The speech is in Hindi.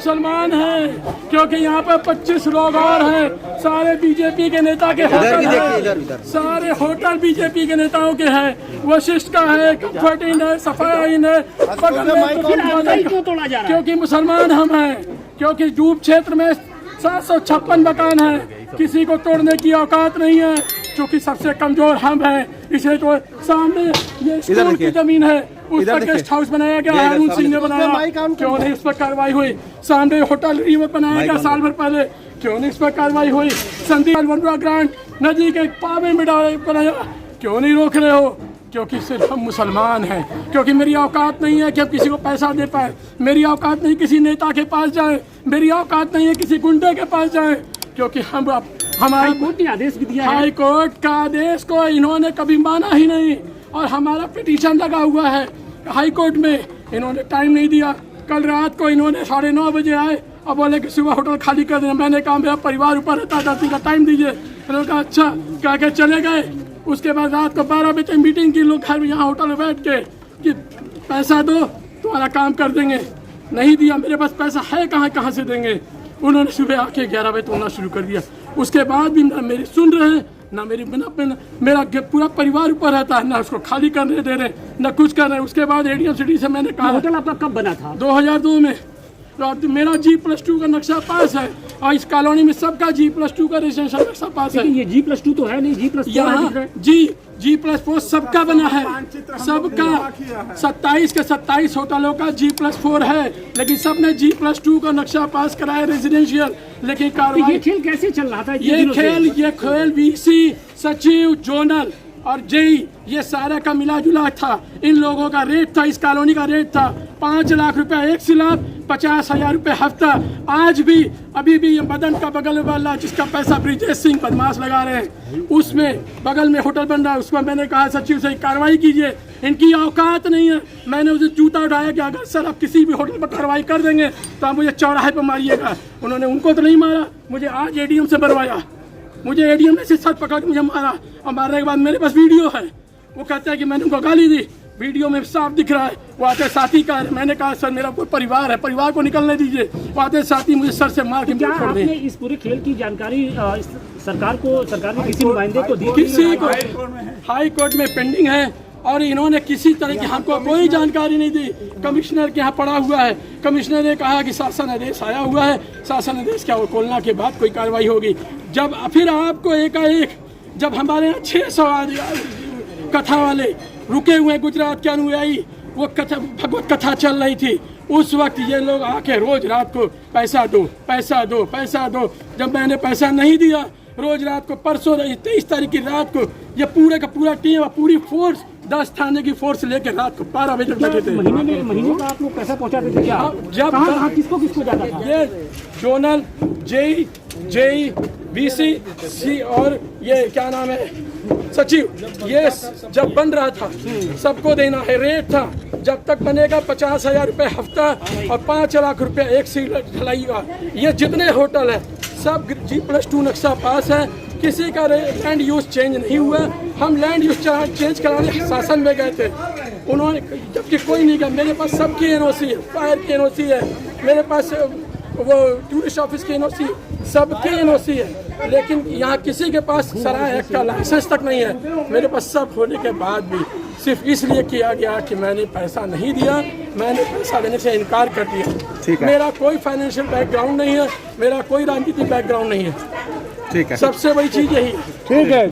मुसलमान हैं, क्योंकि यहाँ पर 25 लोग और हैं, सारे बीजेपी के नेता के होटल हैं, सारे होटल बीजेपी के नेताओं के हैं। वशिष्ठ का है, कम्फर्ट इन है, सफाया इन है, क्योंकि मुसलमान हम हैं, क्योंकि जूब क्षेत्र में 756 मकान है, किसी को तोड़ने की औकात नहीं है, क्योंकि सबसे कमजोर हम हैं। इसे तो सामने ये स्कूल की जमीन है, उस पर गेस्ट हाउस बनाया गया, हारून सिंह ने बनाया, क्यों नहीं उस पर कार्रवाई हुई? सामने होटल रिवर बनाया गया साल भर पहले, क्यों नहीं उस पर कार्रवाई हुई? संदीप वनवा ग्रांट नदी के पावे में बनाया, क्यों नहीं रोक रहे हो? क्योंकि सिर्फ हम मुसलमान हैं, क्योंकि मेरी औकात नहीं है कि हम किसी को पैसा दे पाए, मेरी औकात नहीं किसी नेता के पास जाए, मेरी औकात नहीं है किसी गुंडे के पास जाए, क्योंकि हमारा कोर्ट ने आदेश भी दिया है। हाई कोर्ट का आदेश को इन्होंने कभी माना ही नहीं, और हमारा पिटीशन लगा हुआ है हाई कोर्ट में, इन्होंने टाइम नहीं दिया। कल रात को इन्होंने 9:30 बजे आए और बोले कि सुबह होटल खाली कर देना। मैंने कहा मेरा परिवार ऊपर रहता है, 10 दिन का टाइम दीजिए। उन्होंने कहा अच्छा, कह के चले गए। उसके बाद रात को 12 बजे मीटिंग की, लोग घर में यहाँ होटल में बैठ के कि पैसा दो तुम्हारा काम कर देंगे। नहीं दिया, मेरे पास पैसा है कहाँ से देंगे? उन्होंने सुबह आके 11 बजे तोड़ना शुरू कर दिया। उसके बाद भी ना मेरी सुन रहे हैं, ना मेरी मेरा पूरा परिवार ऊपर रहता है, ना उसको खाली करने दे रहे, ना कुछ कर रहे हैं। उसके बाद एडीएम सिटी से मैंने कहा, होटल आपका कब बना था? 2002 में। तो मेरा G+2 का नक्शा पास है, और इस कॉलोनी में सबका G+2 का रजिस्ट्रेशन नक्शा पास है। ये G+2 तो है नहीं, G+4 यहाँ G+4 सबका बना है, सबका 27 के 27 होटलों का G+4 है, लेकिन सबने G+2 का नक्शा पास कराया रेजिडेंशियल। लेकिन कार्रवाई, ये खेल कैसे चल रहा था? ये खेल VC, सचिव, जोनल और जेई, ये सारा का मिला जुला था। इन लोगों का रेट था, इस कॉलोनी का रेट था 5 लाख रुपए एक स्लैब, 50,000 रुपए हफ्ता। आज भी अभी भी ये मदन का बगल वाला जिसका पैसा ब्रिजेश सिंह बदमाश लगा रहे हैं, उसमें बगल में होटल बन रहा है, उसमें मैंने कहा सचिव से कार्रवाई कीजिए, इनकी औकात नहीं है। मैंने उसे जूता उठाया कि अगर सर आप किसी भी होटल पर कार्रवाई कर देंगे तो आप मुझे चौराहे पर मारिएगा। उन्होंने उनको तो नहीं मारा, मुझे आज एडीएम से मरवाया। मुझे एडीएम ने सर पकड़ के मुझे मारा, और मारने के बाद मेरे पास वीडियो है। वो कहता है कि मैंने उनको गाली दी, वीडियो में साफ दिख रहा है। वो आते साथी का, मैंने कहा सर मेरा कोई परिवार है, परिवार को निकलने दीजिए। वो आते साथी मुझे सर से मार के क्या आपने इस पूरे खेल की जानकारी सरकार ने किसी नुमाइंदे को दी? किसी को हाई कोर्ट में पेंडिंग है, और इन्होंने किसी तरह की हमको कोई जानकारी नहीं दी। कमिश्नर के यहाँ पड़ा हुआ है, कमिश्नर ने कहा कि शासन आदेश आया हुआ है, शासन आदेश क्या खोलना के बाद कोई कार्रवाई होगी। जब फिर आपको एकाएक, जब हमारे यहाँ 600 कथा वाले रुके हुए गुजरात के अनुयायी, वो कथा भगवत कथा चल रही थी, उस वक्त ये लोग आके रोज रात को पैसा दो पैसा दो पैसा दो। जब मैंने पैसा नहीं दिया, रोज रात को, परसों 23 तारीख की रात को, ये पूरे का पूरा टीम, पूरी फोर्स, 10 थाने की फोर्स लेकर रात को 12 बजे तक लगे थे। महीने का आप लोग पैसा पहुंचाते थे क्या? जब किसको जाता था? ये जोनल, जेई, VC और ये क्या नाम है सचिव, ये जब बन रहा था सबको देना है। रेट था जब तक बनेगा 50,000 रुपये हफ्ता और 5 लाख रुपये एक सीट ढलाइएगा। ये जितने होटल है सब G+2 नक्शा पास है, किसी का लैंड यूज चेंज नहीं हुआ। हम लैंड यूज चेंज कराने शासन में गए थे, उन्होंने, जबकि कोई नहीं गया। मेरे पास सबकी NOC है, फायर की NOC है, मेरे पास वो टूरिस्ट ऑफिस की NOC, सबकी NOC है, लेकिन यहाँ किसी के पास सराय एक्ट का लाइसेंस तक नहीं है। मेरे पास सब होने के बाद भी सिर्फ इसलिए किया गया कि मैंने पैसा नहीं दिया, मैंने पैसा देने से इनकार कर दिया। मेरा कोई फाइनेंशियल बैकग्राउंड नहीं है, मेरा कोई राजनीतिक बैकग्राउंड नहीं है। ठीक है, सबसे बड़ी चीज़ यही है। ठीक है।